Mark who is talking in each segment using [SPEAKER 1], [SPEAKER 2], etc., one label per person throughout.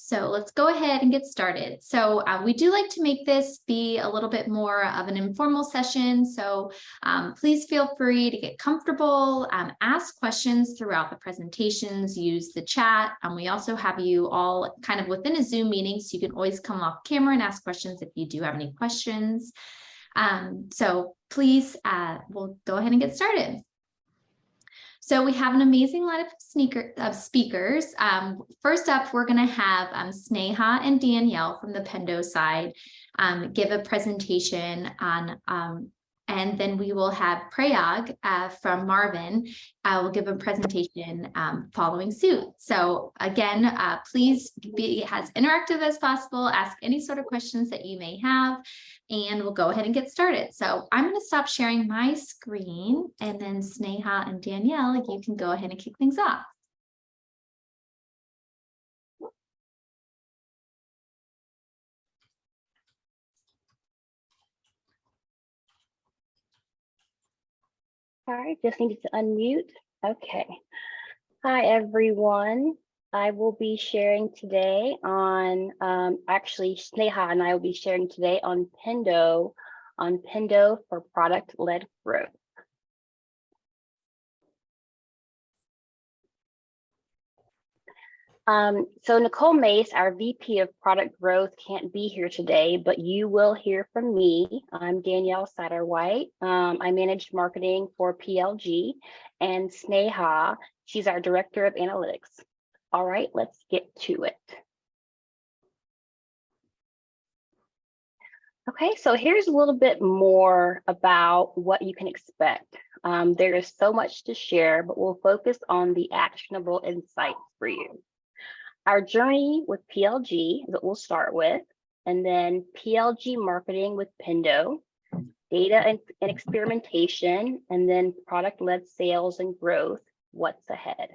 [SPEAKER 1] So let's go ahead and get started. So we do like to make this be a little bit more of an informal session. So please feel free to get comfortable, ask questions throughout the presentations, use the chat. We also have you all kind of within a Zoom meeting, so you can always come off camera and ask questions if you do have any questions. So please, we'll go ahead and get started. So we have an amazing line of speakers. First up, we're going to have Sneha and Danielle from the Pendo side give a presentation on, and then we will have Prayag from Marvin will give a presentation following suit. So again, please be as interactive as possible. Ask any sort of questions that you may have, and we'll go ahead and get started. So I'm going to stop sharing my screen, and then Sneha and Danielle, you can go ahead and kick things off.
[SPEAKER 2] All right, just needed to unmute. Okay. Hi, everyone. I will be sharing today on, actually, Sneha and I will be sharing today on Pendo for product-led growth. So Nicole Mace, our VP of Product Growth, can't be here today, but you will hear from me. I'm Danielle Satterwhite. I manage marketing for PLG, and Sneha, she's our Director of Analytics. All right, let's get to it. Okay, so here's a little bit more about what you can expect. There is so much to share, but we'll focus on the actionable insights for you. Our journey with PLG that we'll start with, and then PLG marketing with Pendo, data and experimentation, and then product-led sales and growth, what's ahead.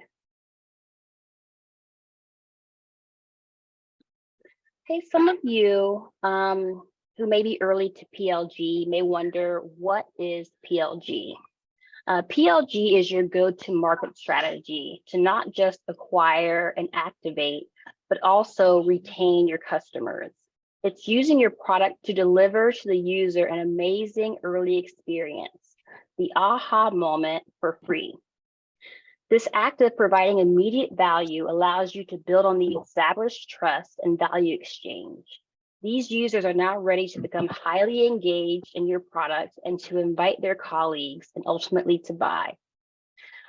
[SPEAKER 2] Okay, some of you who may be early to PLG may wonder, what is PLG? PLG is your go-to market strategy to not just acquire and activate, but also retain your customers. It's using your product to deliver to the user an amazing early experience, the aha moment for free. This act of providing immediate value allows you to build on the established trust and value exchange. These users are now ready to become highly engaged in your product and to invite their colleagues and ultimately to buy.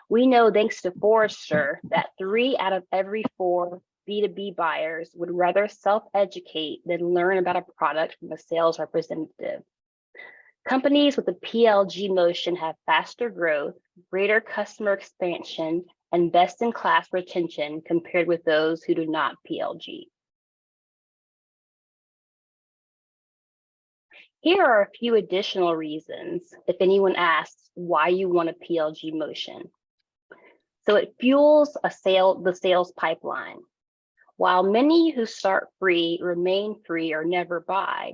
[SPEAKER 2] We know, thanks to Forrester, that 3 out of every 4 B2B buyers would rather self-educate than learn about a product from a sales representative. Companies with a PLG motion have faster growth, greater customer expansion, and best-in-class retention compared with those who do not PLG. Here are a few additional reasons if anyone asks why you want a PLG motion. So it fuels the sales pipeline. While many who start free remain free or never buy,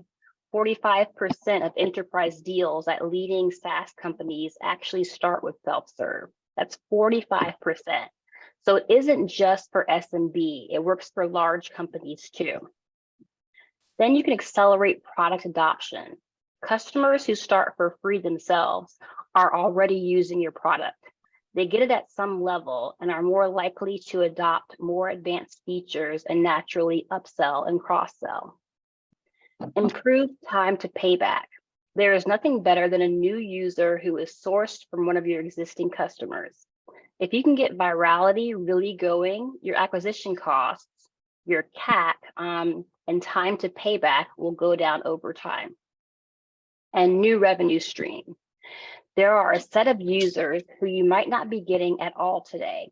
[SPEAKER 2] 45% of enterprise deals at leading SaaS companies actually start with self-serve. That's 45%. So it isn't just for SMB, it works for large companies too. Then you can accelerate product adoption. Customers who start for free themselves are already using your product. They get it at some level and are more likely to adopt more advanced features and naturally upsell and cross-sell. Improved time to payback. There is nothing better than a new user who is sourced from one of your existing customers. If you can get virality really going, your acquisition costs, your CAC, and time to payback will go down over time. And new revenue stream. There are a set of users who you might not be getting at all today.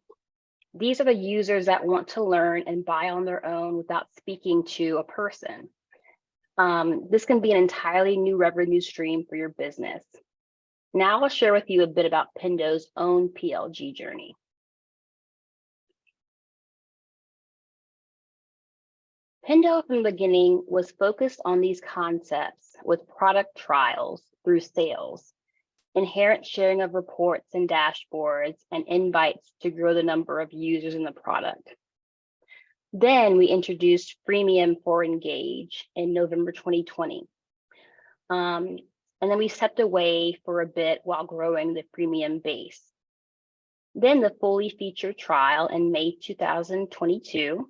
[SPEAKER 2] These are the users that want to learn and buy on their own without speaking to a person. This can be an entirely new revenue stream for your business. Now I'll share with you a bit about Pendo's own PLG journey. Pendo from the beginning was focused on these concepts with product trials through sales, inherent sharing of reports and dashboards, and invites to grow the number of users in the product. Then we introduced freemium for Engage in November 2020. And then we stepped away for a bit while growing the freemium base. Then the fully featured trial in May 2022.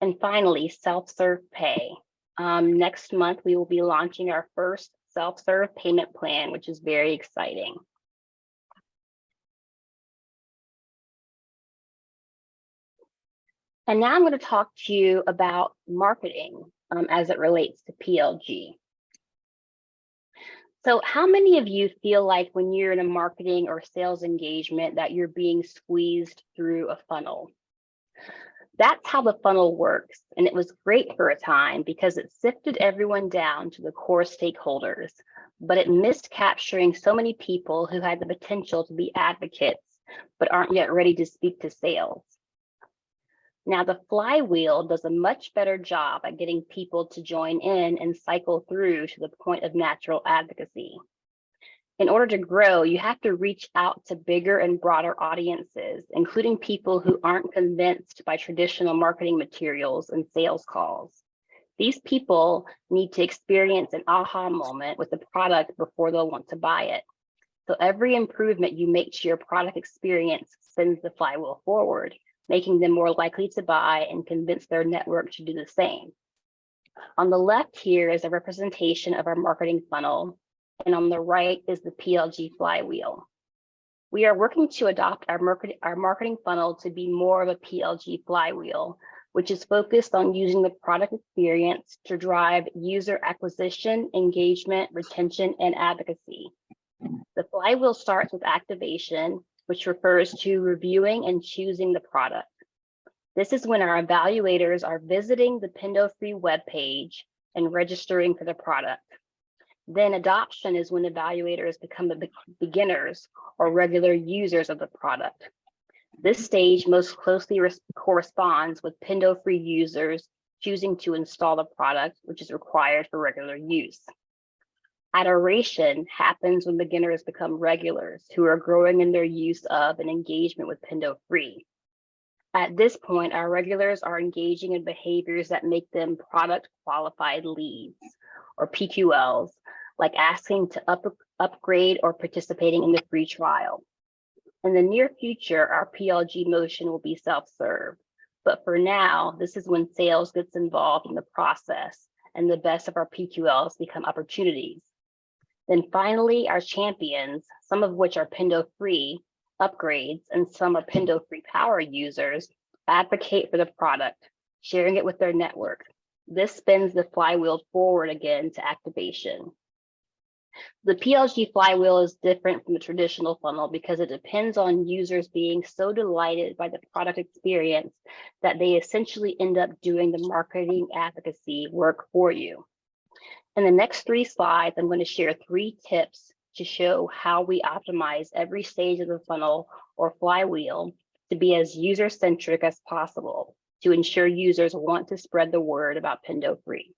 [SPEAKER 2] And finally, self-serve pay. Next month, we will be launching our first self-serve payment plan, which is very exciting. And now I'm going to talk to you about marketing as it relates to PLG. So how many of you feel like when you're in a marketing or sales engagement that you're being squeezed through a funnel? That's how the funnel works, and it was great for a time because it sifted everyone down to the core stakeholders, but it missed capturing so many people who had the potential to be advocates, but aren't yet ready to speak to sales. Now, the flywheel does a much better job at getting people to join in and cycle through to the point of natural advocacy. In order to grow, you have to reach out to bigger and broader audiences, including people who aren't convinced by traditional marketing materials and sales calls. These people need to experience an aha moment with the product before they'll want to buy it. So every improvement you make to your product experience sends the flywheel forward, making them more likely to buy and convince their network to do the same. On the left here is a representation of our marketing funnel, and on the right is the PLG flywheel. We are working to adopt our marketing funnel to be more of a PLG flywheel, which is focused on using the product experience to drive user acquisition, engagement, retention, and advocacy. The flywheel starts with activation, which refers to reviewing and choosing the product. This is when our evaluators are visiting the Pendo free webpage and registering for the product. Then adoption is when evaluators become the beginners or regular users of the product. This stage most closely corresponds with Pendo free users choosing to install the product, which is required for regular use. Adoration happens when beginners become regulars who are growing in their use of and engagement with Pendo free. At this point, our regulars are engaging in behaviors that make them product qualified leads, or PQLs, like asking to upgrade or participating in the free trial. In the near future, our PLG motion will be self-serve. But for now, this is when sales gets involved in the process and the best of our PQLs become opportunities. Then finally, our champions, some of which are Pendo free upgrades and some are Pendo free power users, advocate for the product, sharing it with their network. This spins the flywheel forward again to activation. The PLG flywheel is different from the traditional funnel because it depends on users being so delighted by the product experience that they essentially end up doing the marketing advocacy work for you. In the next 3 slides, I'm going to share 3 tips to show how we optimize every stage of the funnel or flywheel to be as user-centric as possible to ensure users want to spread the word about Pendo free.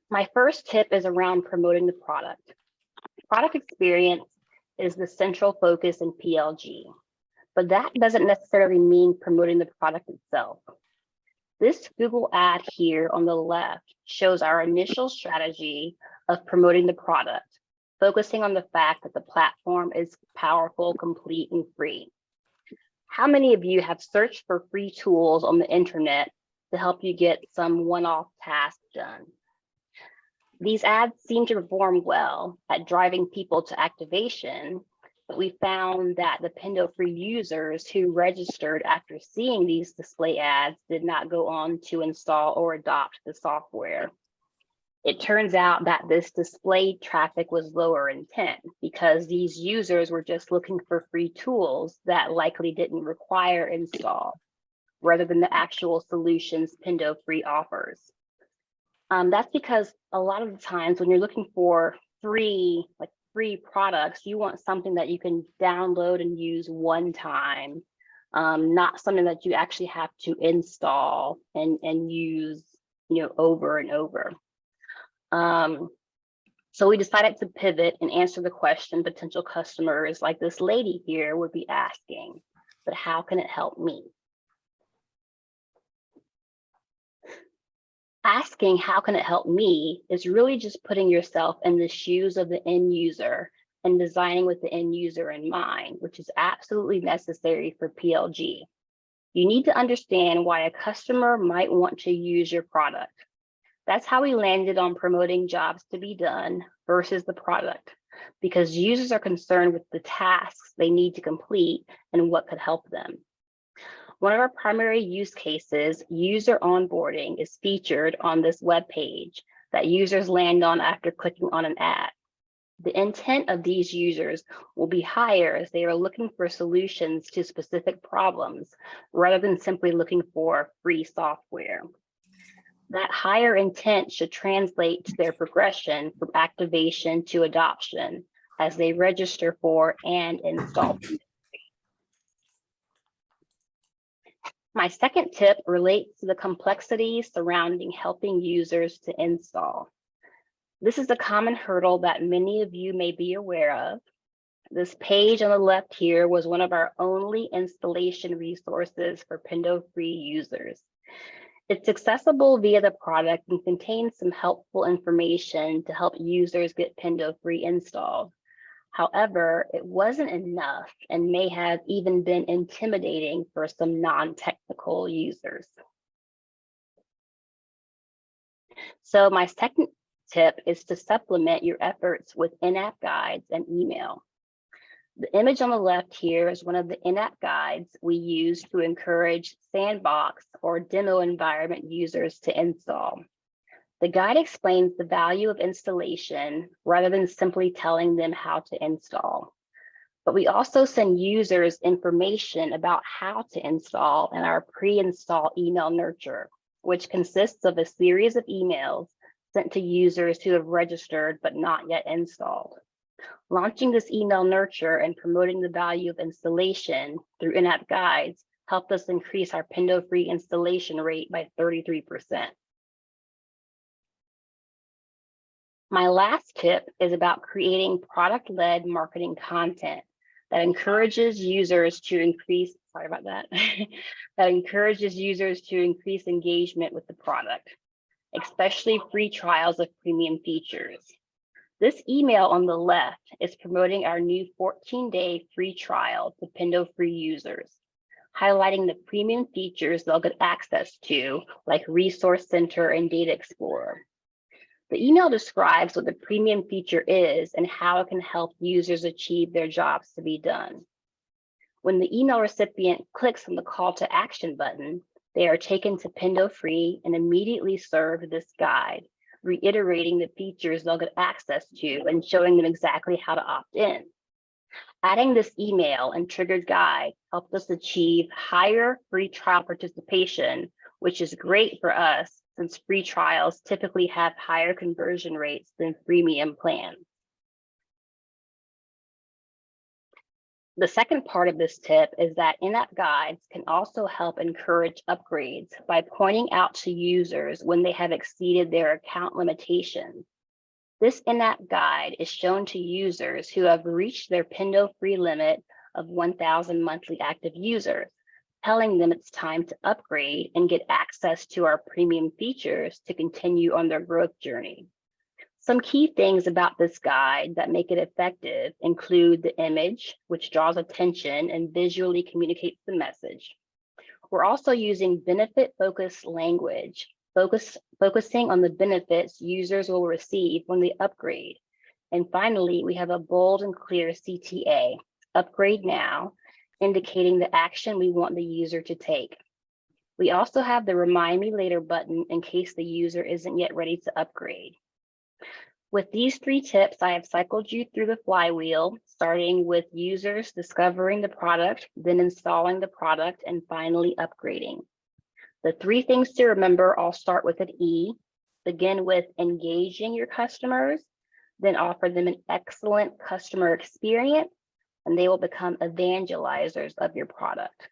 [SPEAKER 2] My first tip is around promoting the product. Product experience is the central focus in PLG, but that doesn't necessarily mean promoting the product itself. This Google ad here on the left shows our initial strategy of promoting the product, focusing on the fact that the platform is powerful, complete, and free. How many of you have searched for free tools on the internet to help you get some one-off task done? These ads seem to perform well at driving people to activation, but we found that the Pendo free users who registered after seeing these display ads did not go on to install or adopt the software. It turns out that this display traffic was lower intent because these users were just looking for free tools that likely didn't require install, rather than the actual solutions Pendo free offers. That's because a lot of the times when you're looking for free products, you want something that you can download and use one time, not something that you actually have to install and use, over and over. So we decided to pivot and answer the question potential customers like this lady here would be asking, but how can it help me? Asking how can it help me is really just putting yourself in the shoes of the end user and designing with the end user in mind, which is absolutely necessary for PLG. You need to understand why a customer might want to use your product. That's how we landed on promoting jobs to be done versus the product, because users are concerned with the tasks they need to complete and what could help them. One of our primary use cases, user onboarding, is featured on this web page that users land on after clicking on an ad. The intent of these users will be higher as they are looking for solutions to specific problems rather than simply looking for free software. That higher intent should translate to their progression from activation to adoption as they register for and install. My second tip relates to the complexities surrounding helping users to install. This is a common hurdle that many of you may be aware of. This page on the left here was one of our only installation resources for Pendo free users. It's accessible via the product and contains some helpful information to help users get Pendo free installed. However, it wasn't enough and may have even been intimidating for some non-technical users. So my second tip is to supplement your efforts with in-app guides and email. The image on the left here is one of the in-app guides we use to encourage sandbox or demo environment users to install. The guide explains the value of installation rather than simply telling them how to install. But we also send users information about how to install in our pre-install email nurture, which consists of a series of emails sent to users who have registered but not yet installed. Launching this email nurture and promoting the value of installation through in-app guides helped us increase our Pendo free installation rate by 33%. My last tip is about creating product-led marketing content that encourages users to increase, that encourages users to increase engagement with the product, especially free trials of premium features. This email on the left is promoting our new 14-day free trial to Pendo free users, highlighting the premium features they'll get access to, like Resource Center and Data Explorer. The email describes what the premium feature is and how it can help users achieve their jobs to be done. When the email recipient clicks on the call to action button, they are taken to Pendo free and immediately served this guide, reiterating the features they'll get access to and showing them exactly how to opt in. Adding this email and triggered guide helped us achieve higher free trial participation, which is great for us since free trials typically have higher conversion rates than freemium plans. The second part of this tip is that in-app guides can also help encourage upgrades by pointing out to users when they have exceeded their account limitations. This in-app guide is shown to users who have reached their Pendo free limit of 1,000 monthly active users, telling them it's time to upgrade and get access to our premium features to continue on their growth journey. Some key things about this guide that make it effective include the image, which draws attention and visually communicates the message. We're also using benefit-focused language, focusing on the benefits users will receive when they upgrade. And finally, we have a bold and clear CTA, upgrade now, indicating the action we want the user to take. We also have the remind me later button in case the user isn't yet ready to upgrade. With these 3 tips, I have cycled you through the flywheel, starting with users discovering the product, then installing the product, and finally upgrading. The 3 things to remember all start with an E. Begin with engaging your customers, then offer them an excellent customer experience, and they will become evangelizers of your product.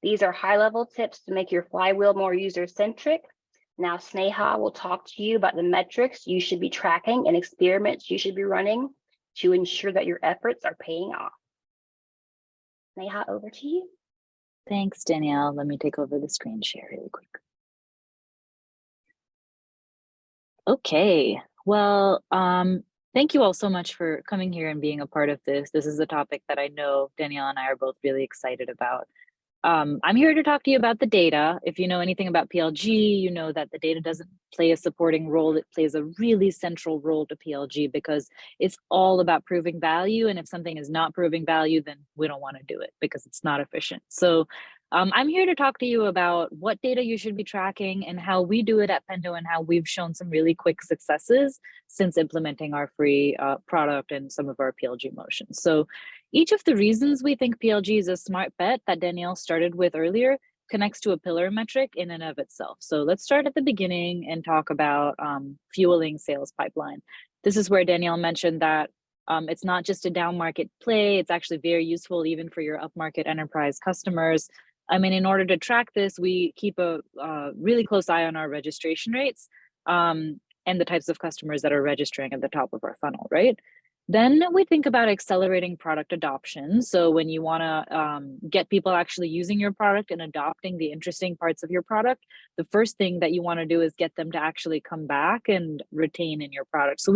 [SPEAKER 2] These are high-level tips to make your flywheel more user-centric. Now, Sneha will talk to you about the metrics you should be tracking and experiments you should be running to ensure that your efforts are paying off. Sneha, over to you.
[SPEAKER 3] Thanks, Danielle. Let me take over the screen share really quick. Okay, well, thank you all so much for coming here and being a part of this. This is a topic that I know Danielle and I are both really excited about. I'm here to talk to you about the data. If you know anything about PLG, you know that the data doesn't play a supporting role. It plays a really central role to PLG because it's all about proving value. And if something is not proving value, then we don't want to do it because it's not efficient. So I'm here to talk to you about what data you should be tracking and how we do it at Pendo and how we've shown some really quick successes since implementing our free product and some of our PLG motions. So each of the reasons we think PLG is a smart bet that Danielle started with earlier connects to a pillar metric in and of itself. So let's start at the beginning and talk about fueling sales pipeline. This is where Danielle mentioned that it's not just a down market play, it's actually very useful even for your upmarket enterprise customers. I mean, in order to track this, we keep a really close eye on our registration rates and the types of customers that are registering at the top of our funnel, right? Then we think about accelerating product adoption. So when you want to get people actually using your product and adopting the interesting parts of your product, the first thing that you want to do is get them to actually come back and retain in your product. So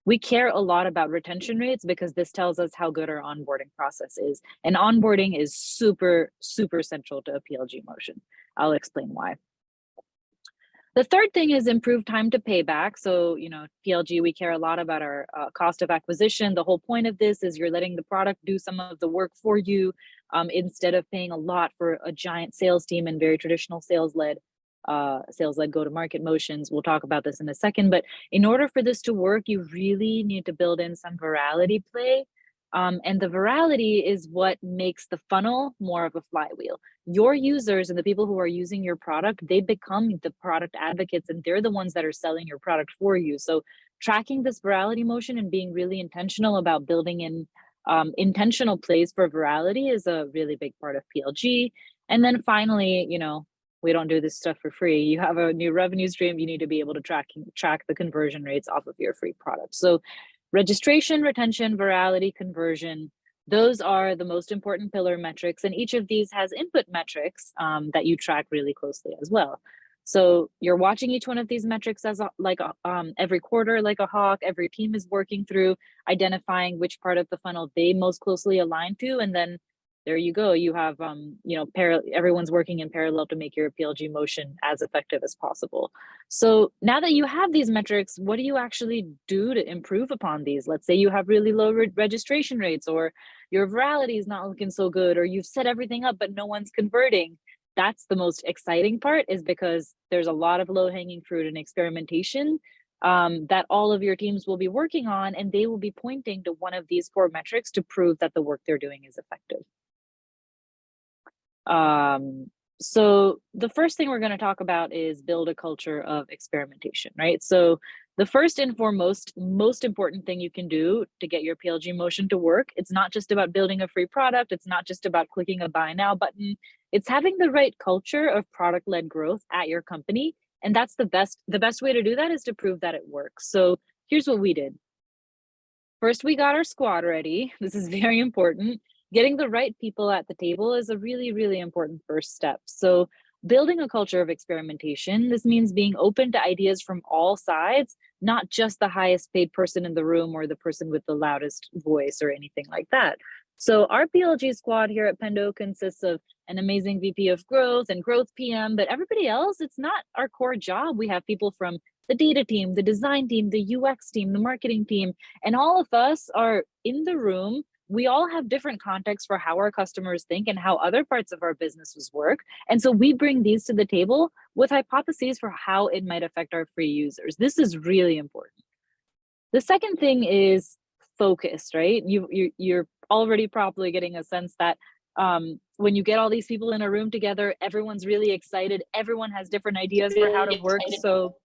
[SPEAKER 3] we care a lot about retention rates because this tells us how good our onboarding process is. And onboarding is super, super central to a PLG motion. I'll explain why. The third thing is improved time to payback. So, PLG, we care a lot about our cost of acquisition. The whole point of this is you're letting the product do some of the work for you instead of paying a lot for a giant sales team and very traditional sales-led go-to-market motions. We'll talk about this in a second, but in order for this to work, you really need to build in some virality play. And the virality is what makes the funnel more of a flywheel. Your users and the people who are using your product, they become the product advocates and they're the ones that are selling your product for you. So tracking this virality motion and being really intentional about building in intentional plays for virality is a really big part of PLG. And then finally, we don't do this stuff for free. You have a new revenue stream, you need to be able to track the conversion rates off of your free product. So registration, retention, virality, conversion, those are the most important pillar metrics. And each of these has input metrics that you track really closely as well. So you're watching each one of these metrics as every quarter, like a hawk. Every team is working through identifying which part of the funnel they most closely align to. And then there you go. You have, everyone's working in parallel to make your PLG motion as effective as possible. So now that you have these metrics, what do you actually do to improve upon these? Let's say you have really low registration rates, or your virality is not looking so good, or you've set everything up, but no one's converting. That's the most exciting part, is because there's a lot of low-hanging fruit and experimentation that all of your teams will be working on, and they will be pointing to one of these 4 metrics to prove that the work they're doing is effective. So the first thing we're going to talk about is build a culture of experimentation, right? So the first and foremost, most important thing you can do to get your PLG motion to work, it's not just about building a free product. It's not just about clicking a buy now button. It's having the right culture of product-led growth at your company. And that's the best way to do that is to prove that it works. So here's what we did. First, we got our squad ready. This is very important. Getting the right people at the table is a really, really important first step. So building a culture of experimentation, this means being open to ideas from all sides, not just the highest paid person in the room or the person with the loudest voice or anything like that. So our PLG squad here at Pendo consists of an amazing VP of growth and growth PM, but everybody else, it's not our core job. We have people from the data team, the design team, the UX team, the marketing team, and all of us are in the room. We all have different contexts for how our customers think and how other parts of our businesses work. And so we bring these to the table with hypotheses for how it might affect our free users. This is really important. The second thing is focus, right? You're already probably getting a sense that when you get all these people in a room together, everyone's really excited. Everyone has different ideas for how to work. So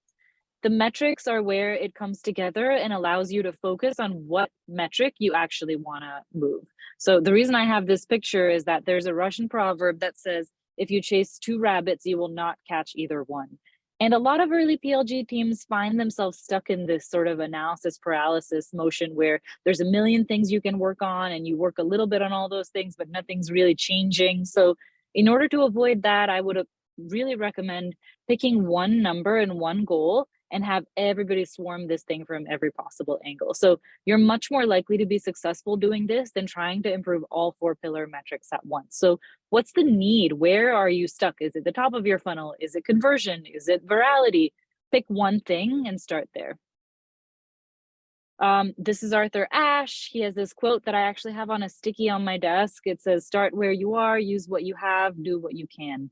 [SPEAKER 3] the metrics are where it comes together and allows you to focus on what metric you actually want to move. So the reason I have this picture is that there's a Russian proverb that says, if you chase 2 rabbits, you will not catch either one. And a lot of early PLG teams find themselves stuck in this sort of analysis paralysis motion where there's a million things you can work on and you work a little bit on all those things, but nothing's really changing. So in order to avoid that, I would really recommend picking one number and one goal and have everybody swarm this thing from every possible angle. So you're much more likely to be successful doing this than trying to improve all 4 pillar metrics at once. So what's the need? Where are you stuck? Is it the top of your funnel? Is it conversion? Is it virality? Pick one thing and start there. This is Arthur Ashe. He has this quote that I actually have on a sticky on my desk. It says, start where you are, use what you have, do what you can.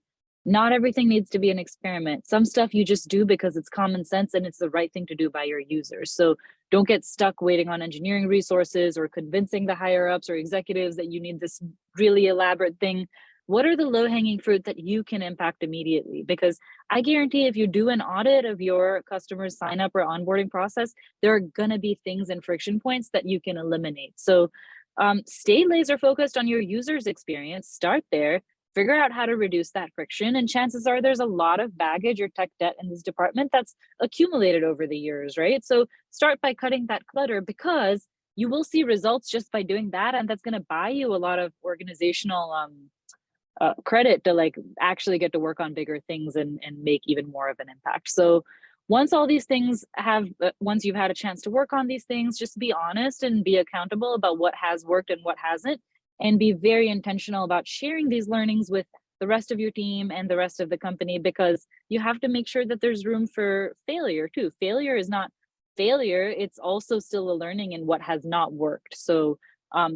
[SPEAKER 3] Not everything needs to be an experiment. Some stuff you just do because it's common sense and it's the right thing to do by your users. So don't get stuck waiting on engineering resources or convincing the higher ups or executives that you need this really elaborate thing. What are the low-hanging fruit that you can impact immediately? Because I guarantee if you do an audit of your customer's sign up or onboarding process, there are gonna be things and friction points that you can eliminate. So stay laser focused on your user's experience, start there, figure out how to reduce that friction. And chances are there's a lot of baggage or tech debt in this department that's accumulated over the years, right? So start by cutting that clutter because you will see results just by doing that. And that's gonna buy you a lot of organizational credit to like actually get to work on bigger things and make even more of an impact. So once all these things have, once you've had a chance to work on these things, just be honest and be accountable about what has worked and what hasn't, and be very intentional about sharing these learnings with the rest of your team and the rest of the company, because you have to make sure that there's room for failure too. Failure is not failure, it's also still a learning in what has not worked. So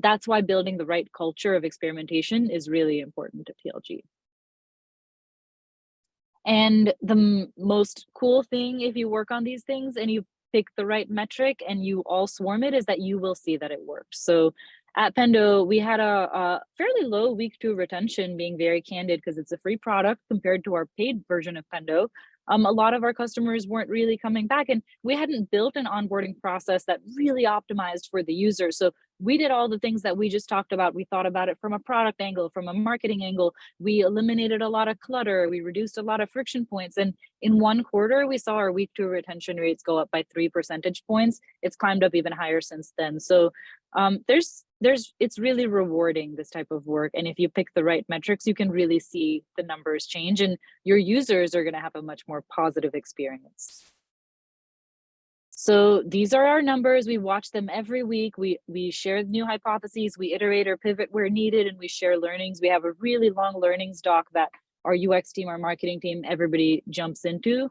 [SPEAKER 3] that's why building the right culture of experimentation is really important to PLG. And the most cool thing, if you work on these things and you pick the right metric and you all swarm it, is that you will see that it works. So at Pendo, we had a fairly low week 2 retention, being very candid, because it's a free product compared to our paid version of Pendo. A lot of our customers weren't really coming back, and we hadn't built an onboarding process that really optimized for the user. So we did all the things that we just talked about. We thought about it from a product angle, from a marketing angle. We eliminated a lot of clutter. We reduced a lot of friction points. And in 1 quarter, we saw our week 2 retention rates go up by 3 percentage points. It's climbed up even higher since then. So it's really rewarding, this type of work. And if you pick the right metrics, you can really see the numbers change and your users are going to have a much more positive experience. So these are our numbers. We watch them every week. We share new hypotheses, we iterate or pivot where needed, and we share learnings. We have a really long learnings doc that our UX team, our marketing team, everybody jumps into.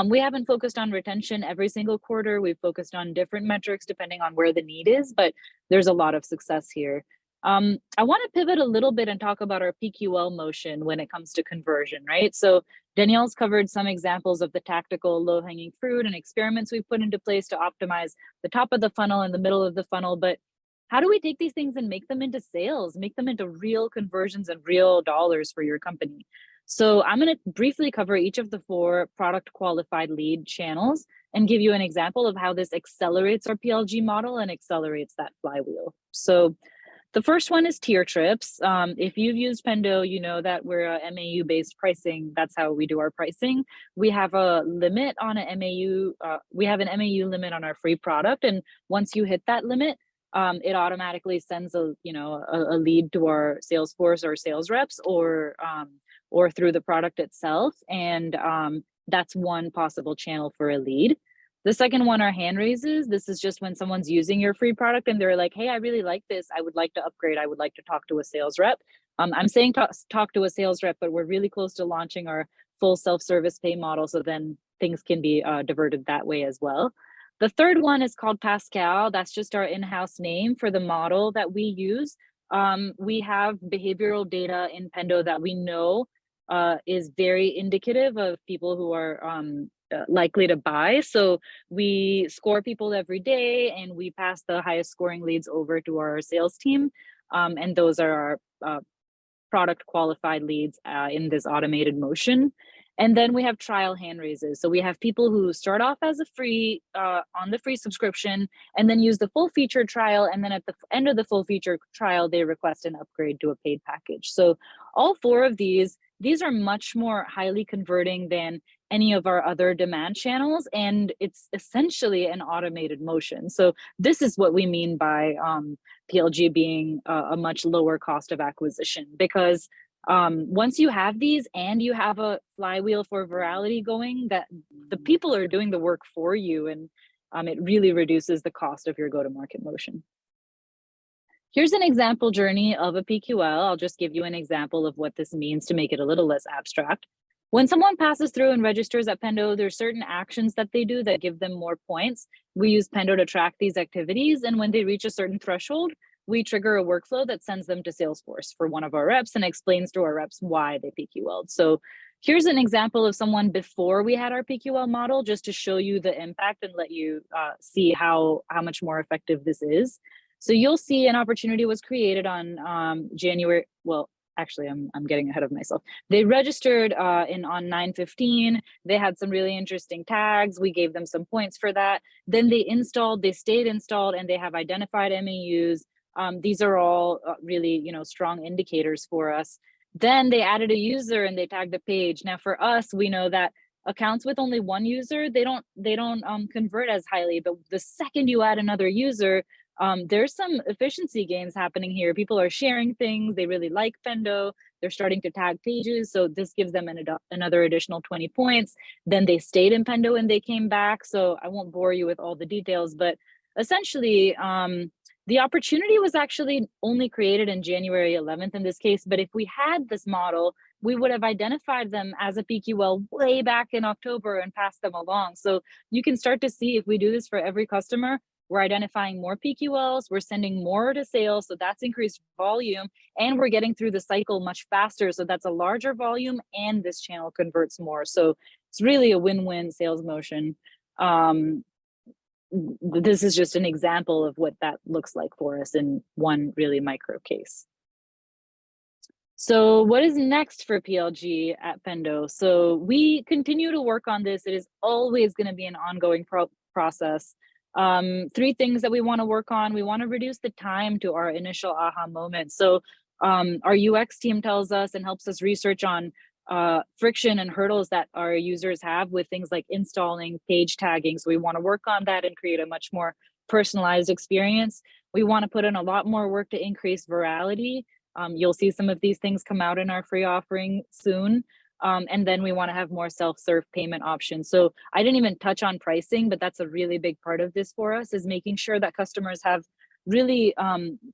[SPEAKER 3] We haven't focused on retention every single quarter. We've focused on different metrics depending on where the need is, but there's a lot of success here. I want to pivot a little bit and talk about our PQL motion when it comes to conversion, right? So Danielle's covered some examples of the tactical low-hanging fruit and experiments we've put into place to optimize the top of the funnel and the middle of the funnel, but how do we take these things and make them into sales, make them into real conversions and real dollars for your company? So I'm going to briefly cover each of the 4 product qualified lead channels and give you an example of how this accelerates our PLG model and accelerates that flywheel. So the first one is tier trips. If you've used Pendo, you know that we're a MAU-based pricing. That's how we do our pricing. We have a limit on an MAU. We have an MAU limit on our free product, and once you hit that limit, it automatically sends a lead to our sales force or sales reps, or through the product itself, and that's one possible channel for a lead. The second one are hand raises. This is just when someone's using your free product and they're like, hey, I really like this. I would like to upgrade. I would like to talk to a sales rep. I'm saying talk to a sales rep, but we're really close to launching our full self-service pay model. So then things can be diverted that way as well. The third one is called Pascal. That's just our in-house name for the model that we use. We have behavioral data in Pendo that we know is very indicative of people who are likely to buy. So we score people every day and we pass the highest scoring leads over to our sales team. And those are our product qualified leads in this automated motion. And then we have trial hand raises. So we have people who start off as a free on the free subscription and then use the full feature trial. And then at the end of the full feature trial, they request an upgrade to a paid package. So all 4 of these are much more highly converting than any of our other demand channels, and it's essentially an automated motion. So this is what we mean by PLG being a much lower cost of acquisition, because once you have these and you have a flywheel for virality going, that the people are doing the work for you, and it really reduces the cost of your go-to-market motion. Here's an example journey of a PQL. I'll just give you an example of what this means to make it a little less abstract. When someone passes through and registers at Pendo, there's certain actions that they do that give them more points. We use Pendo to track these activities, and when they reach a certain threshold, we trigger a workflow that sends them to Salesforce for one of our reps and explains to our reps why they PQL'd. So here's an example of someone before we had our PQL model, just to show you the impact and let you see how much more effective this is. So you'll see an opportunity was created on January, well, actually, I'm getting ahead of myself. They registered on 9/15. They had some really interesting tags. We gave them some points for that. Then they installed, they stayed installed, and they have identified MAUs. These are all really, strong indicators for us. Then they added a user and they tagged the page. Now for us, we know that accounts with only one user, they don't convert as highly. But the second you add another user, there's some efficiency gains happening here. People are sharing things. They really like Pendo. They're starting to tag pages. So this gives them another additional 20 points. Then they stayed in Pendo and they came back. So I won't bore you with all the details, but essentially, the opportunity was actually only created in January 11th in this case. But if we had this model, we would have identified them as a PQL way back in October and passed them along. So you can start to see, if we do this for every customer, we're identifying more PQLs, we're sending more to sales, so that's increased volume, and we're getting through the cycle much faster, so that's a larger volume, and this channel converts more. So it's really a win-win sales motion. This is just an example of what that looks like for us in one really micro case. So what is next for PLG at Pendo? So we continue to work on this. It is always going to be an ongoing process. 3 things that we want to work on. We want to reduce the time to our initial aha moment. So our UX team tells us and helps us research on friction and hurdles that our users have with things like installing, page tagging. So we want to work on that and create a much more personalized experience. We want to put in a lot more work to increase virality. You'll see some of these things come out in our free offering soon. And then we want to have more self-serve payment options. So I didn't even touch on pricing, but that's a really big part of this for us, is making sure that customers have really,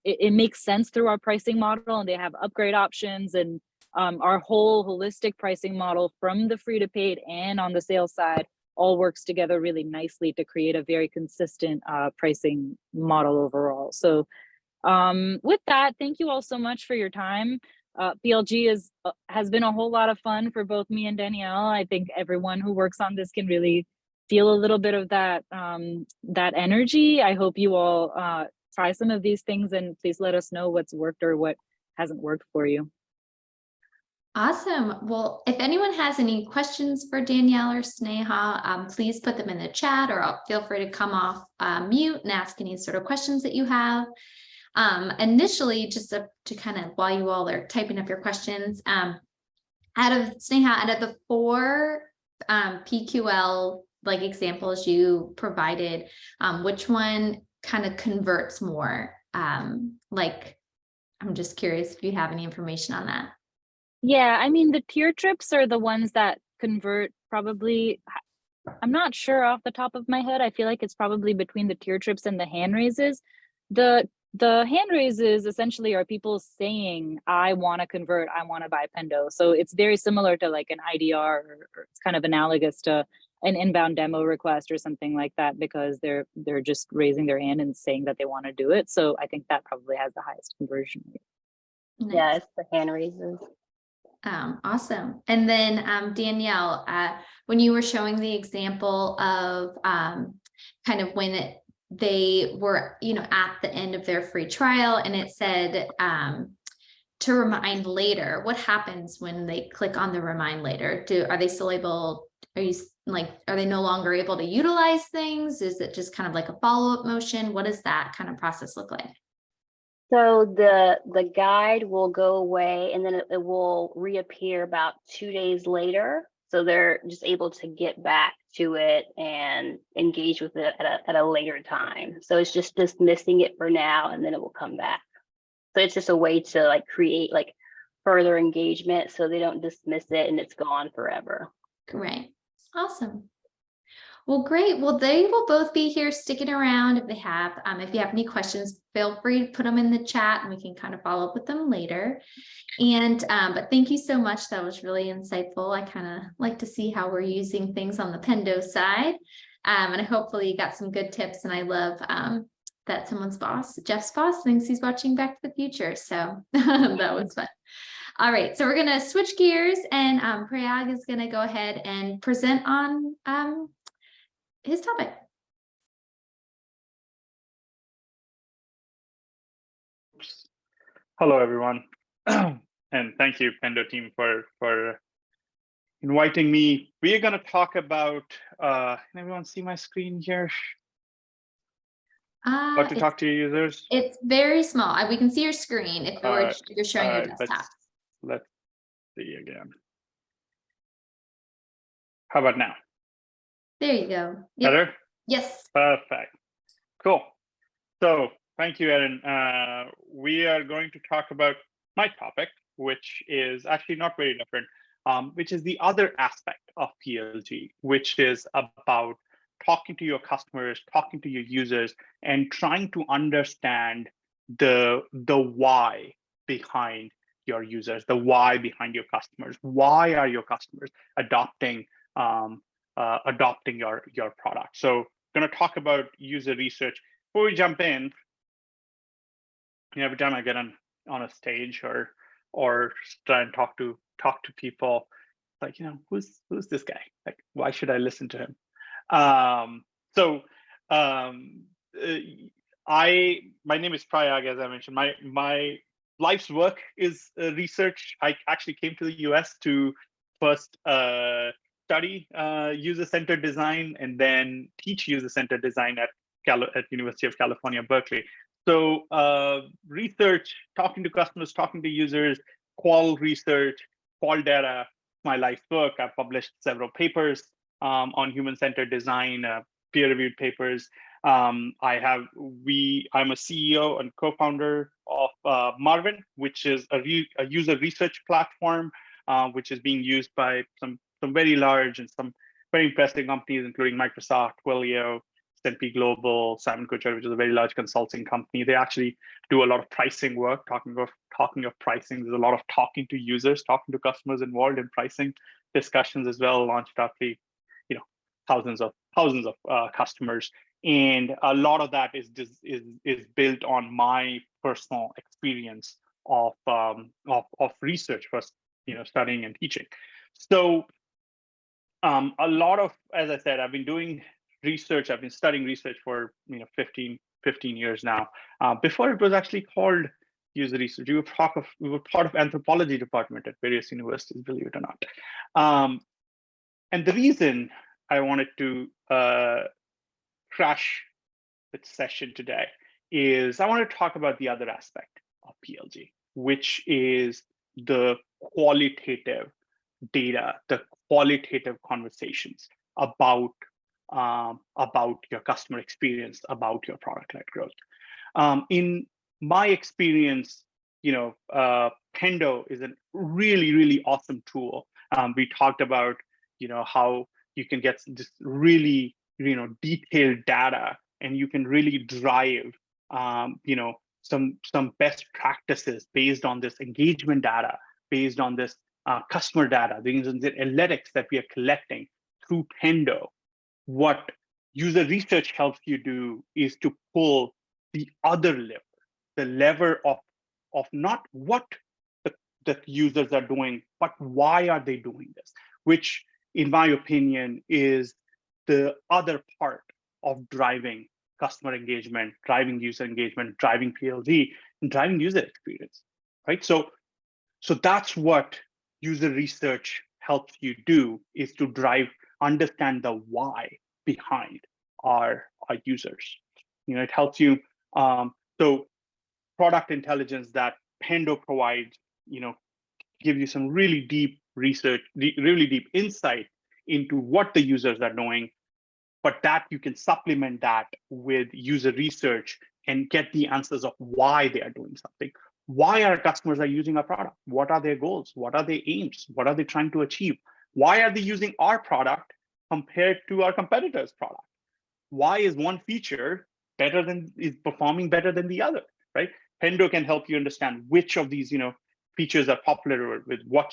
[SPEAKER 3] it makes sense through our pricing model, and they have upgrade options, and our whole holistic pricing model from the free to paid and on the sales side all works together really nicely to create a very consistent pricing model overall. So with that, thank you all so much for your time. PLG has been a whole lot of fun for both me and Danielle. I think everyone who works on this can really feel a little bit of that that energy. I hope you all try some of these things, and please let us know what's worked or what hasn't worked for you.
[SPEAKER 1] Awesome. Well, if anyone has any questions for Danielle or Sneha, please put them in the chat, or feel free to come off mute and ask any sort of questions that you have. Initially, just to kind of, while you all are typing up your questions, out of the 4 PQL like examples you provided, which one kind of converts more? Like, I'm just curious if you have any information on that.
[SPEAKER 3] Yeah, I mean, the tier trips are the ones that convert probably. I'm not sure off the top of my head. I feel like it's probably between the tier trips and the hand raises. The hand raises essentially are people saying, I want to convert, I want to buy Pendo. So it's very similar to like an IDR, or it's kind of analogous to an inbound demo request or something like that, because they're just raising their hand and saying that they want to do it. So I think that probably has the highest conversion rate.
[SPEAKER 1] Nice.
[SPEAKER 2] Yeah, it's the hand raises.
[SPEAKER 1] Awesome. And then Danielle, when you were showing the example of kind of when they were, at the end of their free trial, and it said to remind later, what happens when they click on the remind later? Are they still able? Are they no longer able to utilize things? Is it just kind of like a follow-up motion? What does that kind of process look like?
[SPEAKER 2] So the guide will go away, and then it will reappear about 2 days later. So they're just able to get back to it and engage with it at a later time. So it's just dismissing it for now, and then it will come back. So it's just a way to like create like further engagement so they don't dismiss it and it's gone forever.
[SPEAKER 1] Great. Awesome. Well, great. Well, they will both be here sticking around if they have. If you have any questions, feel free to put them in the chat and we can kind of follow up with them later. And but thank you so much. That was really insightful. I kind of like to see how we're using things on the Pendo side. And hopefully you got some good tips. And I love that someone's boss, Jeff's boss, thinks he's watching Back to the Future. So that was fun. All right, so we're going to switch gears, and Prayag is going to go ahead and present on his topic.
[SPEAKER 4] Hello, everyone. And thank you, Pendo team, for inviting me. We are going to talk about, can everyone see my screen here? How to talk to your users?
[SPEAKER 1] It's very small. We can see your screen if you're showing your desktop.
[SPEAKER 4] Let's see again. How about now?
[SPEAKER 1] There you go. Yep.
[SPEAKER 4] Better?
[SPEAKER 1] Yes.
[SPEAKER 4] Perfect. Cool. So thank you, Erin. We are going to talk about my topic, which is actually not very different, which is the other aspect of PLG, which is about talking to your customers, talking to your users, and trying to understand the why behind your users, the why behind your customers. Why are your customers adopting your product? So going to talk about user research. Before we jump in, every time I get on a stage or try and talk to people, like, who's this guy? Like, why should I listen to him? My name is Prayag, as I mentioned. My life's work is research. I actually came to the US to first study user-centered design and then teach user-centered design at University of California, Berkeley. So research, talking to customers, talking to users, qual research, qual data, my life's work. I've published several papers on human-centered design, peer-reviewed papers. I'm a CEO and co-founder of Marvin, which is a user research platform, which is being used by some very large and some very impressive companies, including Microsoft, Twilio, S&P Global, Simon Kucher, which is a very large consulting company. They actually do a lot of pricing work. Talking of pricing, there's a lot of talking to users, talking to customers involved in pricing discussions as well. Launched roughly, thousands of customers, and a lot of that is built on my personal experience of research, first studying and teaching. So a lot of, as I said, I've been doing research. I've been studying research for 15 years now. Before it was actually called user research. We were part of anthropology department at various universities, believe it or not. And the reason I wanted to crash this session today is I want to talk about the other aspect of PLG, which is the qualitative data, the qualitative conversations about your customer experience, about your product-led growth. In my experience, Pendo is a really, really awesome tool. We talked about how you can get this really detailed data, and you can really drive some best practices based on this engagement data, based on this customer data, the analytics that we are collecting through Pendo. What user research helps you do is to pull the other lever, the lever of not what the users are doing, but why are they doing this, which in my opinion is the other part of driving customer engagement, driving user engagement, driving PLG, and driving user experience, right? So that's what user research helps you do, is to understand the why behind our users. It helps you. So product intelligence that Pendo provides, give you some really deep research, really deep insight into what the users are doing, but that you can supplement that with user research and get the answers of why they are doing something. Why our customers are using our product? What are their goals? What are their aims? What are they trying to achieve? Why are they using our product compared to our competitors' product? Why is one feature is performing better than the other, right? Pendo can help you understand which of these, features are popular with what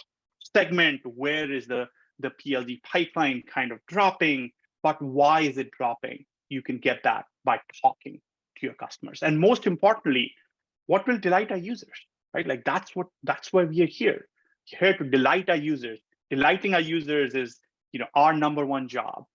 [SPEAKER 4] segment, where is the PLG pipeline kind of dropping, but why is it dropping? You can get that by talking to your customers. And most importantly, what will delight our users, right? Like that's why we are here to delight our users. Delighting our users is, our number one job.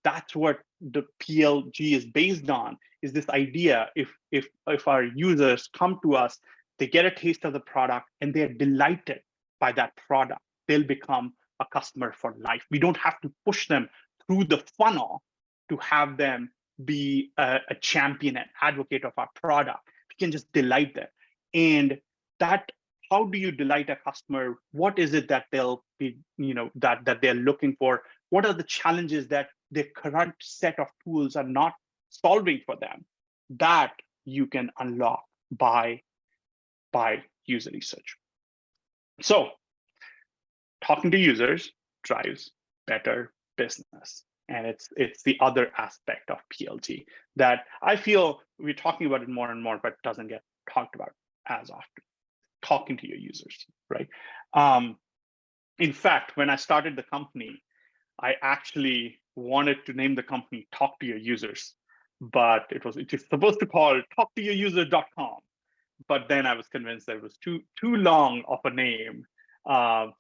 [SPEAKER 4] That's what the PLG is based on, is this idea. If our users come to us, they get a taste of the product and they're delighted by that product, they'll become a customer for life. We don't have to push them through the funnel to have them be a champion and advocate of our product. We can just delight them. And that, how do you delight a customer? What is it that they'll be, that they're looking for? What are the challenges that their current set of tools are not solving for them? That you can unlock by user research. So talking to users drives better business. And it's the other aspect of PLG that I feel we're talking about it more and more, but doesn't get talked about as often. Talking to your users, right? In fact, when I started the company, I actually wanted to name the company Talk to Your Users, but it was supposed to call talktoyourusers.com. But then I was convinced that it was too long of a name.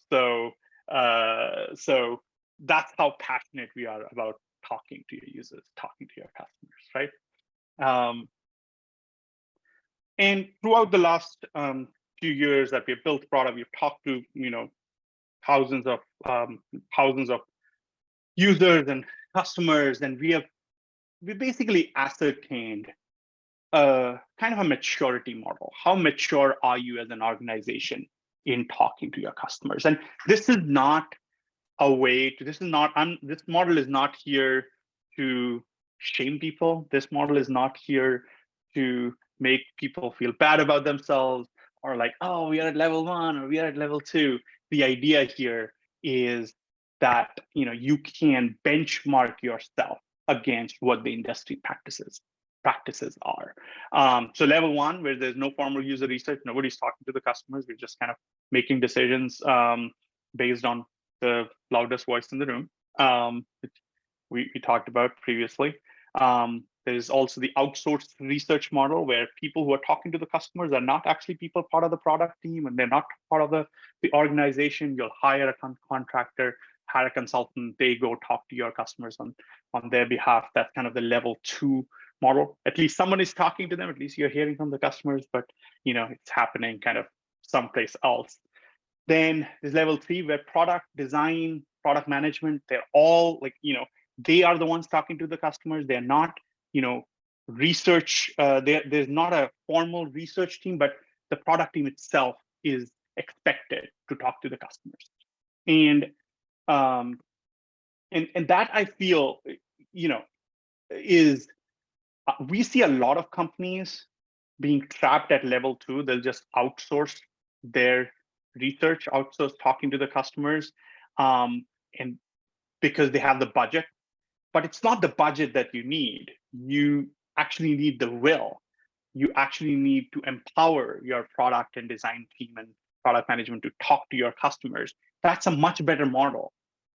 [SPEAKER 4] So that's how passionate we are about talking to your users, talking to your customers, right? And throughout the last few years that we've built product, we've talked to thousands of users and customers, and we basically ascertained kind of a maturity model. How mature are you as an organization in talking to your customers? And this is not a way to, this model is not here to shame people. This model is not here to make people feel bad about themselves or like, oh, we are at level 1 or we are at level 2. The idea here is that you can benchmark yourself against what the industry practices are. So level 1, where there's no formal user research, nobody's talking to the customers, we're just kind of making decisions based on the loudest voice in the room, which we talked about previously. There's also the outsourced research model, where people who are talking to the customers are not actually people part of the product team, and they're not part of the organization. You'll hire a contractor, hire a consultant, they go talk to your customers on their behalf. That's kind of the level 2 model. At least someone is talking to them, at least you're hearing from the customers, but it's happening kind of someplace else. Then there's level 3, where product design, product management, they're all like, they are the ones talking to the customers. They're not, research. There's not a formal research team, but the product team itself is expected to talk to the customers. And that I feel, is we see a lot of companies being trapped at level 2. They'll just outsource their research, outsource talking to the customers, and because they have the budget. But it's not the budget that you need. You actually need the will. You actually need to empower your product and design team and product management to talk to your customers. That's a much better model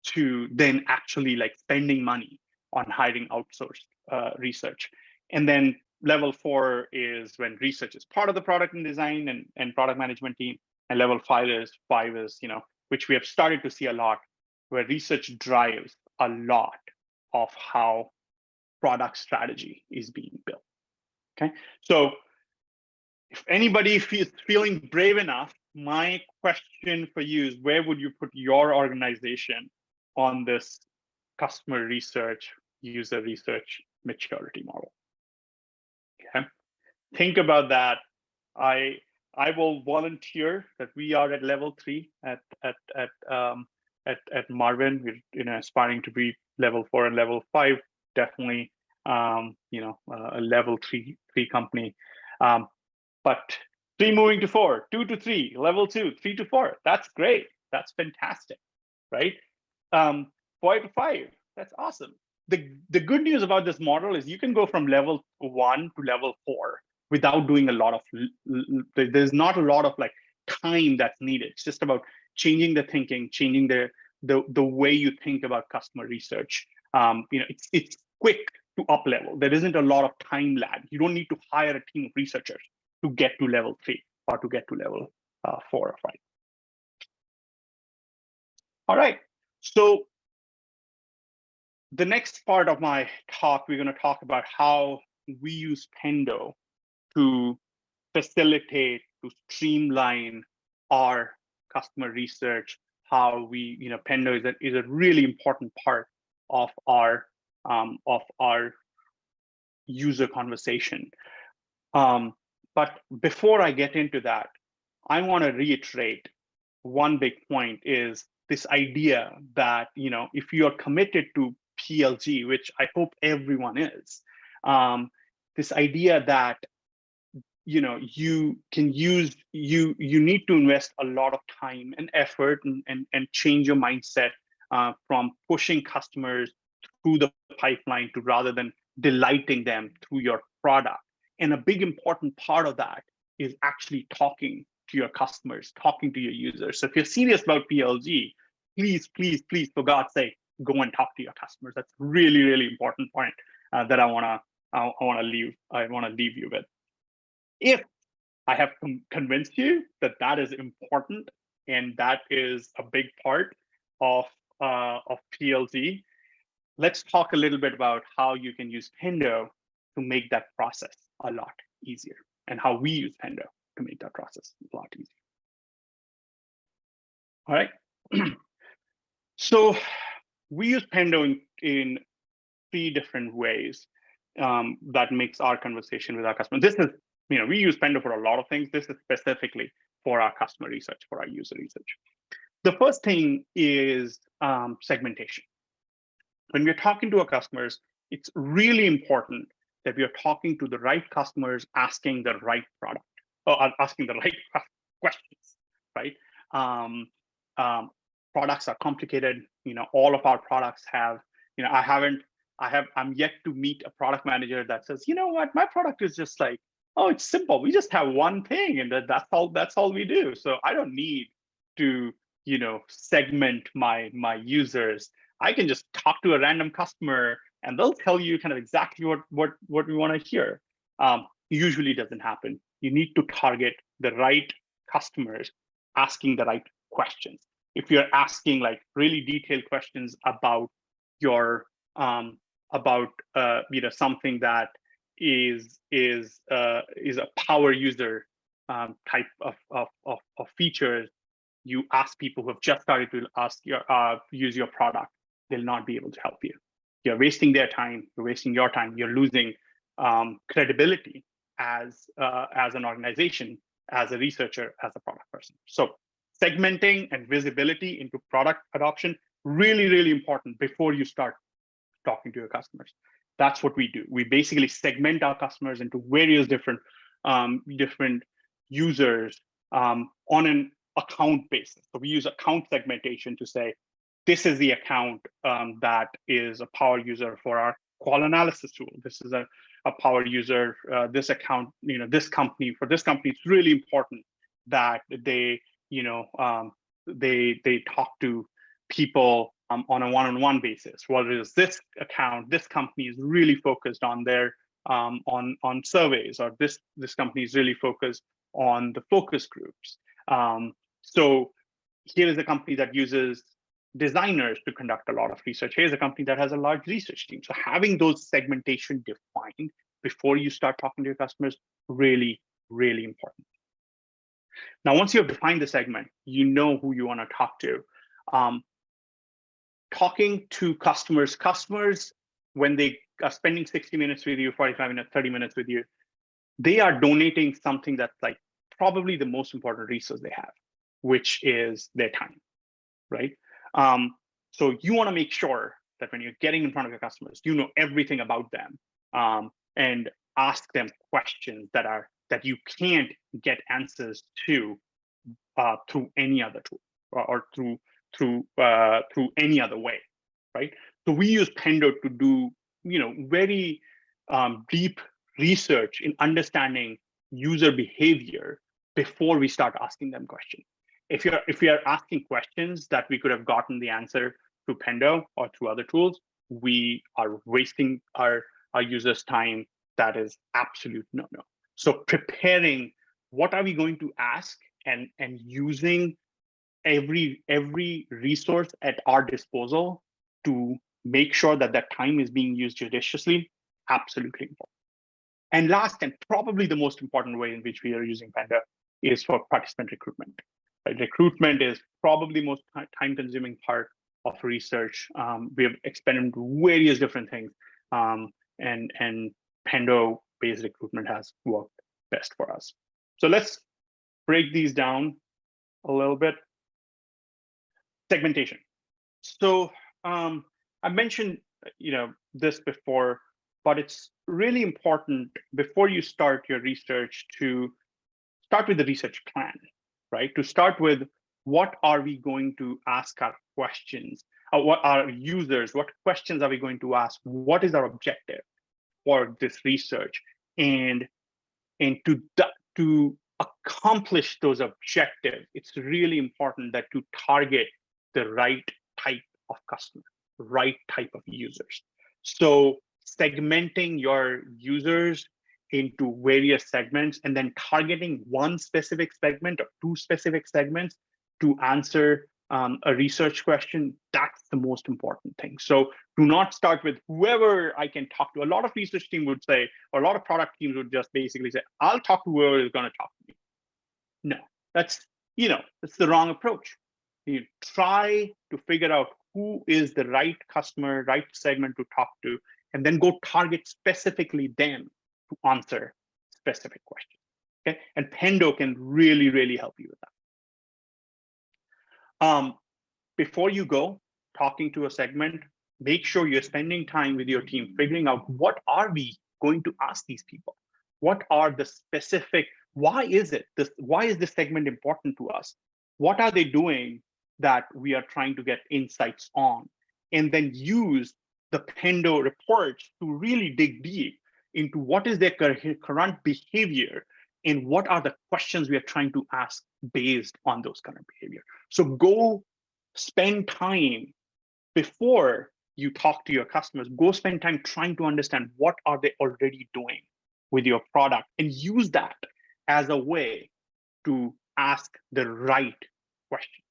[SPEAKER 4] to then actually like spending money on hiring outsourced research. And then level 4 is when research is part of the product and design and product management team. And level 5 is, which we have started to see a lot, where research drives a lot of how product strategy is being built. Okay, so if anybody is feeling brave enough, my question for you is, where would you put your organization on this customer research, user research maturity model? Okay, think about that. I I will volunteer that we are at level 3 at Marvin. We're aspiring to be level 4 and level 5. Definitely, a level 3 company. But 3 moving to 4, 2 to 3, level 2, 3 to 4. That's great. That's fantastic, right? 4 to 5. That's awesome. The good news about this model is you can go from level 1 to level 4 without doing a lot of. There's not a lot of like time that's needed. It's just about changing the thinking, changing the way you think about customer research. It's quick to up level. There isn't a lot of time lag. You don't need to hire a team of researchers to get to level 3 or to get to level 4 or 5. All right. So the next part of my talk, we're going to talk about how we use Pendo to facilitate, to streamline our customer research. How we, Pendo is a really important part of our user conversation. But before I get into that, I want to reiterate one big point is this idea that, if you are committed to PLG, which I hope everyone is, this idea that, you can use, you need to invest a lot of time and effort and change your mindset from pushing customers through the pipeline to rather than delighting them through your product. And a big important part of that is actually talking to your customers, talking to your users. So if you're serious about PLG, please, for God's sake, go and talk to your customers. That's really, really important point that I want to leave you with. If I have convinced you that that is important and that is a big part of PLG, let's talk a little bit about how you can use Pendo to make that process a lot easier, and how we use Pendo to make that process a lot easier. All right. So we use Pendo in 3 different ways that makes our conversation with our customers. This is, we use Pendo for a lot of things. This is specifically for our customer research, for our user research. The first thing is segmentation. When we're talking to our customers, it's really important that we are talking to the right customers, asking the right product, or asking the right questions, right? Products are complicated. All of our products have, I'm yet to meet a product manager that says, what, my product is just like, oh, it's simple. We just have one thing, and that's all we do. So I don't need to, segment my users. I can just talk to a random customer and they'll tell you kind of exactly what we want to hear. Usually doesn't happen. You need to target the right customers, asking the right questions. If you're asking like really detailed questions about your something that is a power user type of features, you ask people who have just started to use your product, they'll not be able to help you. You're wasting their time, you're wasting your time, you're losing credibility as an organization, as a researcher, as a product person. So segmenting and visibility into product adoption, really, really important before you start talking to your customers. That's what we do. We basically segment our customers into various different users on an account basis. So we use account segmentation to say, this is the account that is a power user for our qual analysis tool. This is a power user. This account, this company, for this company, it's really important that they, they talk to people on a one-on-one basis. Whereas this account, this company is really focused on their on surveys, or this company is really focused on the focus groups. So here is a company that uses designers to conduct a lot of research. Here's a company that has a large research team. So having those segmentation defined before you start talking to your customers, really, really important. Now, once you have defined the segment, you know who you want to talk to. Talking to customers, when they are spending 60 minutes with you, 45 minutes, 30 minutes with you, they are donating something that's like probably the most important resource they have, which is their time, right? So you want to make sure that when you're getting in front of your customers, you know everything about them, and ask them questions that you can't get answers to through any other tool, or through any other way, right? So we use Pendo to do very deep research in understanding user behavior before we start asking them questions. If we are asking questions that we could have gotten the answer through Pendo or through other tools, we are wasting our users' time. That is absolute no-no. So preparing what are we going to ask, and using every resource at our disposal to make sure that that time is being used judiciously, absolutely important. And last, and probably the most important way in which we are using Pendo is for participant recruitment. Right? Recruitment is probably the most time-consuming part of research. We have experimented with various different things, and Pendo-based recruitment has worked best for us. So let's break these down a little bit. Segmentation. So I mentioned this before, but it's really important before you start your research to start with the research plan, right? To start with, what are we going to ask our questions? What our users, what questions are we going to ask? What is our objective for this research? And to accomplish those objectives, it's really important that to target the right type of customer, right type of users. So segmenting your users into various segments and then targeting one specific segment or two specific segments to answer a research question, that's the most important thing. So do not start with whoever I can talk to. A lot of research team would say, or a lot of product teams would just basically say, I'll talk to whoever is going to talk to me. No, that's the wrong approach. You try to figure out who is the right customer, right segment to talk to, and then go target specifically them to answer specific questions. Okay, and Pendo can really, really help you with that. Before you go talking to a segment, make sure you're spending time with your team figuring out what are we going to ask these people? What are the specific, why is this segment important to us? What are they doing that we are trying to get insights on? And then use the Pendo reports to really dig deep into what is their current behavior and what are the questions we are trying to ask based on those current behavior. So go spend time before you talk to your customers, go spend time trying to understand what are they already doing with your product, and use that as a way to ask the right questions.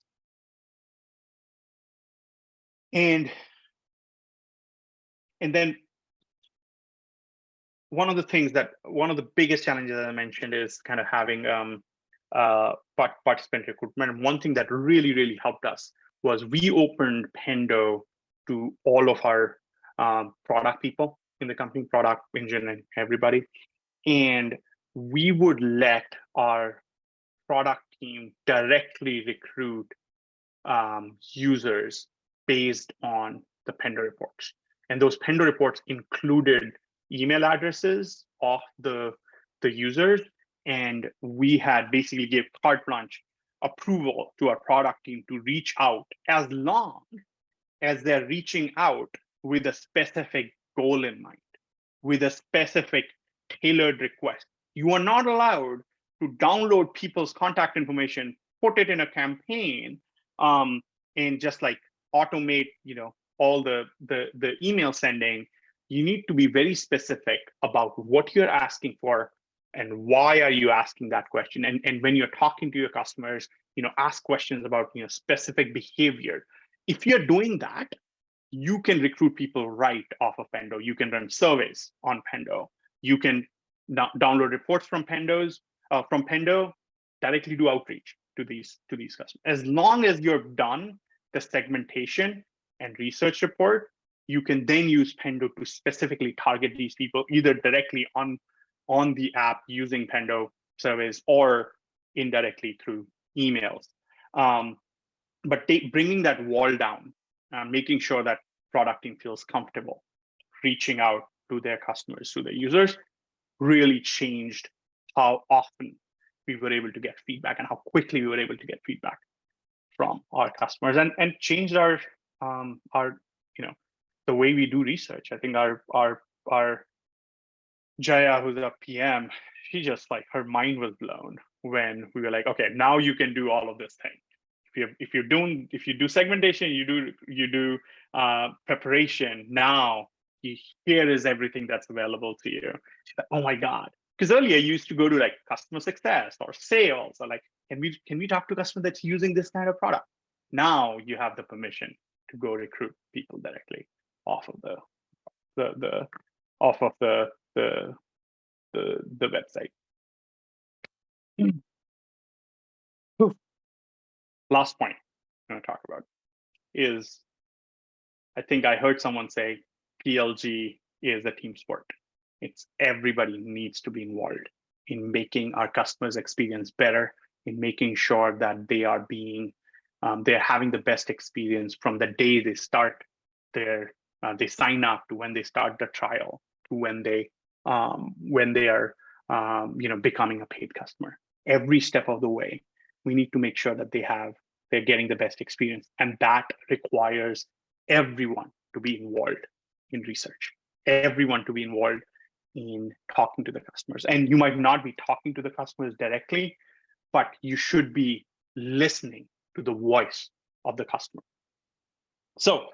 [SPEAKER 4] And then one of the biggest challenges that I mentioned is kind of having participant recruitment. And one thing that really, really helped us was we opened Pendo to all of our product people in the company, product, engineering, everybody. And we would let our product team directly recruit users based on the Pendo reports. And those Pendo reports included email addresses of the users. And we had basically gave carte blanche approval to our product team to reach out as long as they're reaching out with a specific goal in mind, with a specific tailored request. You are not allowed to download people's contact information, put it in a campaign, and just like automate, all the email sending. You need to be very specific about what you're asking for and why are you asking that question. And when you're talking to your customers, ask questions about specific behavior. If you're doing that, you can recruit people right off of Pendo. You can run surveys on Pendo. You can download reports from Pendo, directly do outreach to these customers. As long as you've done the segmentation and research report, you can then use Pendo to specifically target these people, either directly on the app using Pendo surveys, or indirectly through emails. But bringing that wall down, making sure that product team feels comfortable reaching out to their customers, to their users, really changed how often we were able to get feedback and how quickly we were able to get feedback from our customers, and changed our the way we do research. I think our Jaya, who's a PM, she just like her mind was blown when we were like, okay, now you can do all of this thing. If you do segmentation, you do preparation. Now here is everything that's available to you. She's like, oh my God. Because earlier you used to go to like customer success or sales, or like, can we talk to a customer that's using this kind of product? Now you have the permission to go recruit people directly off of the website. Last point I'm going to talk about is, I think I heard someone say PLG is a team sport. It's everybody needs to be involved in making our customers' experience better, in making sure that they are they're having the best experience from the day they start they sign up, to when they start the trial, to when they are becoming a paid customer. Every step of the way, we need to make sure that they're getting the best experience, and that requires everyone to be involved in research, everyone to be involved in talking to the customers. And you might not be talking to the customers directly, but you should be listening to the voice of the customer. So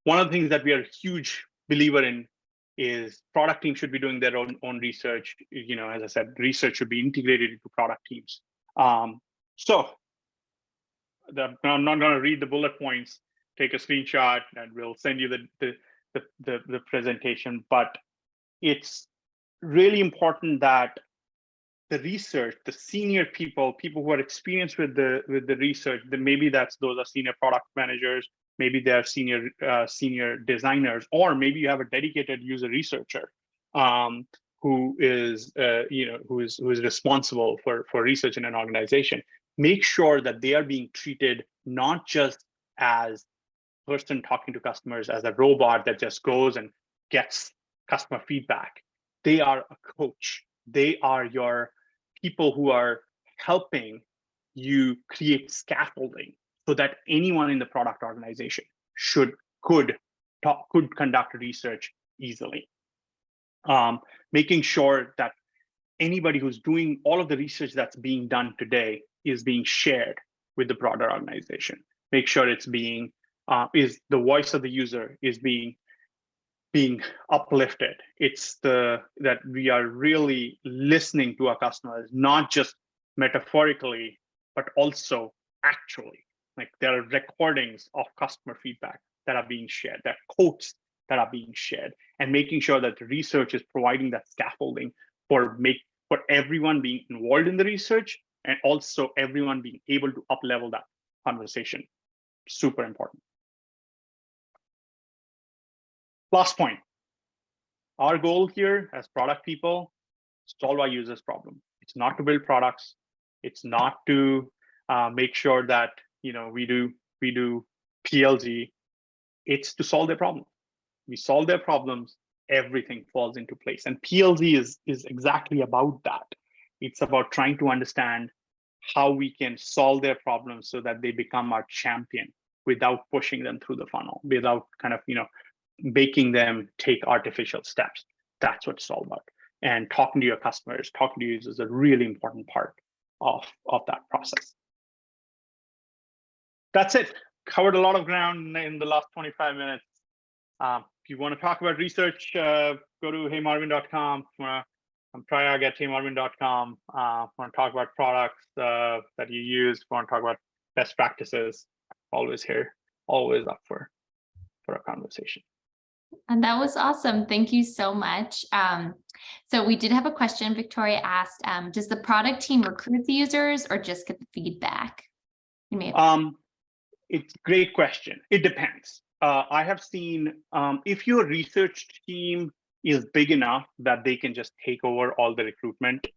[SPEAKER 4] one of the things that we are a huge believer in is product teams should be doing their own research. As I said, research should be integrated into product teams. I'm not going to read the bullet points. Take a screenshot, and we'll send you the presentation. But it's really important that the research, the senior people who are experienced with the research, maybe those are senior product managers, maybe they're senior designers, or maybe you have a dedicated user researcher who is responsible for research in an organization. Make sure that they are being treated not just as a person talking to customers, as a robot that just goes and gets customer feedback. They are a coach. They are your people who are helping you create scaffolding so that anyone in the product organization could conduct research easily. Making sure that anybody who's doing all of the research that's being done today is being shared with the broader organization. Make sure it's the voice of the user is being uplifted. It's that we are really listening to our customers, not just metaphorically, but also actually. Like, there are recordings of customer feedback that are being shared, there are quotes that are being shared, and making sure that the research is providing that scaffolding for everyone being involved in the research, and also everyone being able to up-level that conversation. Super important. Last point. Our goal here as product people is to solve our users' problem. It's not to build products. It's not to make sure that we do PLG. It's to solve their problems. We solve their problems, everything falls into place. And PLG is exactly about that. It's about trying to understand how we can solve their problems so that they become our champion without pushing them through the funnel, without kind of making them take artificial steps. That's what it's all about. And talking to your customers, talking to users is a really important part of that process. That's it. Covered a lot of ground in the last 25 minutes. If you want to talk about research, go to heymarvin.com. I'm Prayag at heymarvin.com. Want to talk about products that you use, want to talk about best practices, always here, always up for a conversation.
[SPEAKER 1] And that was awesome. Thank you so much. So we did have a question. Victoria asked, does the product team recruit the users or just get the feedback?
[SPEAKER 4] It's a great question. It depends. I have seen if your research team is big enough that they can just take over all the recruitment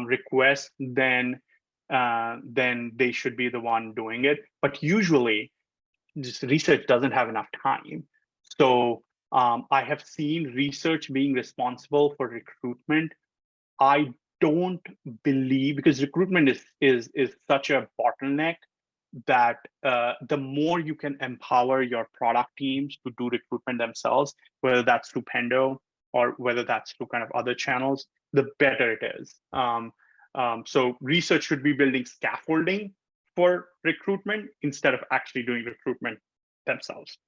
[SPEAKER 4] requests, then then they should be the one doing it. But usually, just research doesn't have enough time. So I have seen research being responsible for recruitment. I don't believe, because recruitment is such a bottleneck, that the more you can empower your product teams to do recruitment themselves, whether that's through Pendo or whether that's through kind of other channels, the better it is. So research should be building scaffolding for recruitment instead of actually doing recruitment themselves.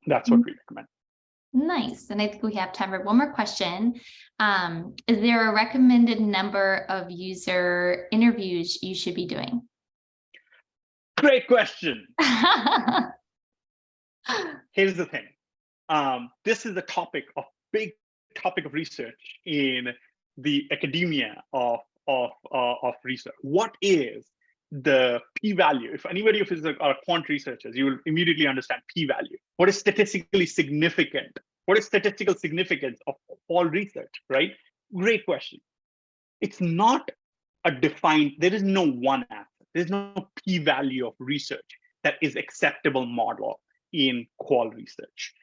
[SPEAKER 4] That's what we recommend.
[SPEAKER 1] Nice. And I think we have time for one more question. Is there a recommended number of user interviews you should be doing?
[SPEAKER 4] Great question. Here's the thing. This is a big topic of research in the academia of research. What is the p-value? If anybody of you are quant researchers, you will immediately understand p-value. What is statistically significant? What is statistical significance of all research, right? Great question. It's not a defined, there is no one answer. There's no p-value of research that is acceptable model in qual research.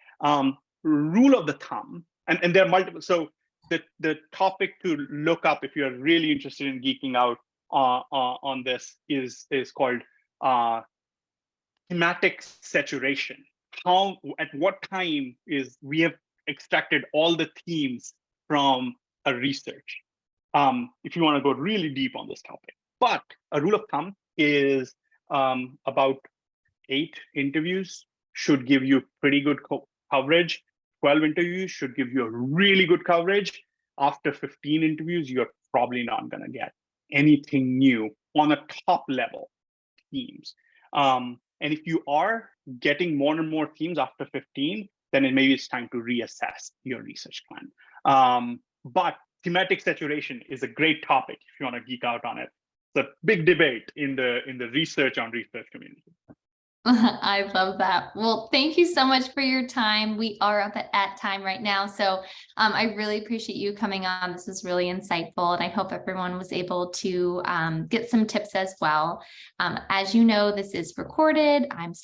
[SPEAKER 4] Rule of the thumb, and there are multiple, so the topic to look up if you're really interested in geeking out on this is called thematic saturation. How, at what time is we have extracted all the themes from a research? If you want to go really deep on this topic. But a rule of thumb is about 8 interviews should give you pretty good coverage. 12 interviews should give you a really good coverage. After 15 interviews, you're probably not going to get anything new on a top level themes. And if you are getting more and more themes after 15, then maybe it's time to reassess your research plan. But thematic saturation is a great topic if you want to geek out on it. It's a big debate in the research on research community.
[SPEAKER 1] I love that. Well, thank you so much for your time. We are up at time right now. So I really appreciate you coming on. This was really insightful, and I hope everyone was able to get some tips as well. As you know, this is recorded. I'm